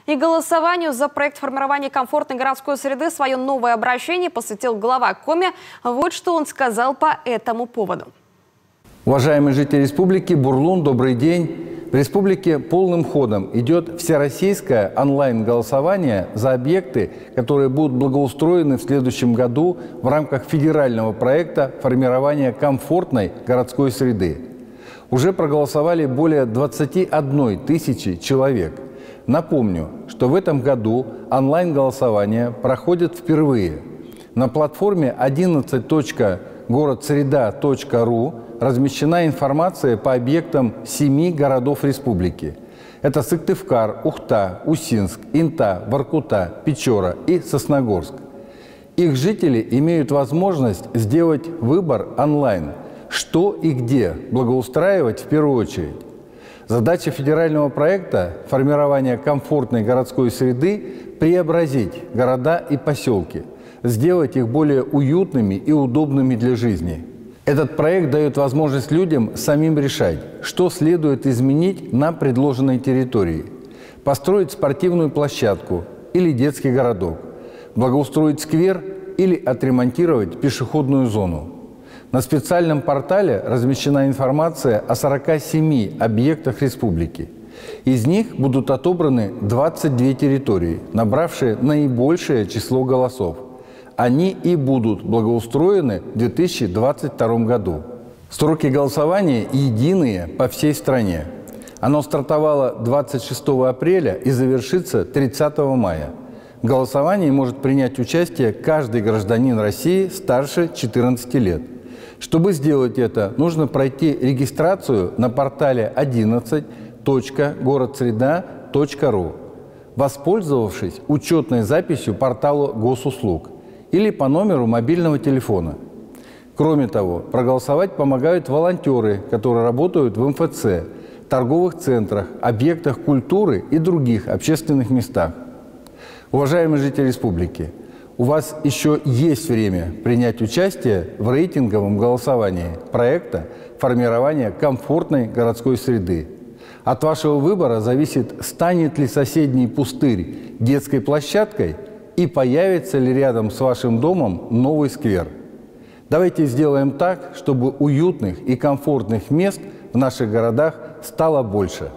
И голосованию за проект формирования комфортной городской среды свое новое обращение посвятил глава Коми. Вот что он сказал по этому поводу. Уважаемые жители республики, Бурлун, добрый день. В республике полным ходом идет всероссийское онлайн-голосование за объекты, которые будут благоустроены в следующем году в рамках федерального проекта формирования комфортной городской среды. Уже проголосовали более 21 тысячи человек. Напомню, что в этом году онлайн-голосование проходит впервые. На платформе 11.городсреда.ру размещена информация по объектам 7 городов республики. Это Сыктывкар, Ухта, Усинск, Инта, Воркута, Печора и Сосногорск. Их жители имеют возможность сделать выбор онлайн, что и где благоустраивать в первую очередь. Задача федерального проекта формирования комфортной городской среды – преобразить города и поселки, сделать их более уютными и удобными для жизни. Этот проект дает возможность людям самим решать, что следует изменить на предложенной территории. Построить спортивную площадку или детский городок, благоустроить сквер или отремонтировать пешеходную зону. На специальном портале размещена информация о 47 объектах республики. Из них будут отобраны 22 территории, набравшие наибольшее число голосов. Они и будут благоустроены в 2022 году. Сроки голосования единые по всей стране. Оно стартовало 26 апреля и завершится 30 мая. В голосовании может принять участие каждый гражданин России старше 14 лет. Чтобы сделать это, нужно пройти регистрацию на портале 11.городсреда.ру, воспользовавшись учетной записью портала госуслуг или по номеру мобильного телефона. Кроме того, проголосовать помогают волонтеры, которые работают в МФЦ, торговых центрах, объектах культуры и других общественных местах. Уважаемые жители республики, у вас еще есть время принять участие в рейтинговом голосовании проекта формирования комфортной городской среды. От вашего выбора зависит, станет ли соседний пустырь детской площадкой и появится ли рядом с вашим домом новый сквер. Давайте сделаем так, чтобы уютных и комфортных мест в наших городах стало больше.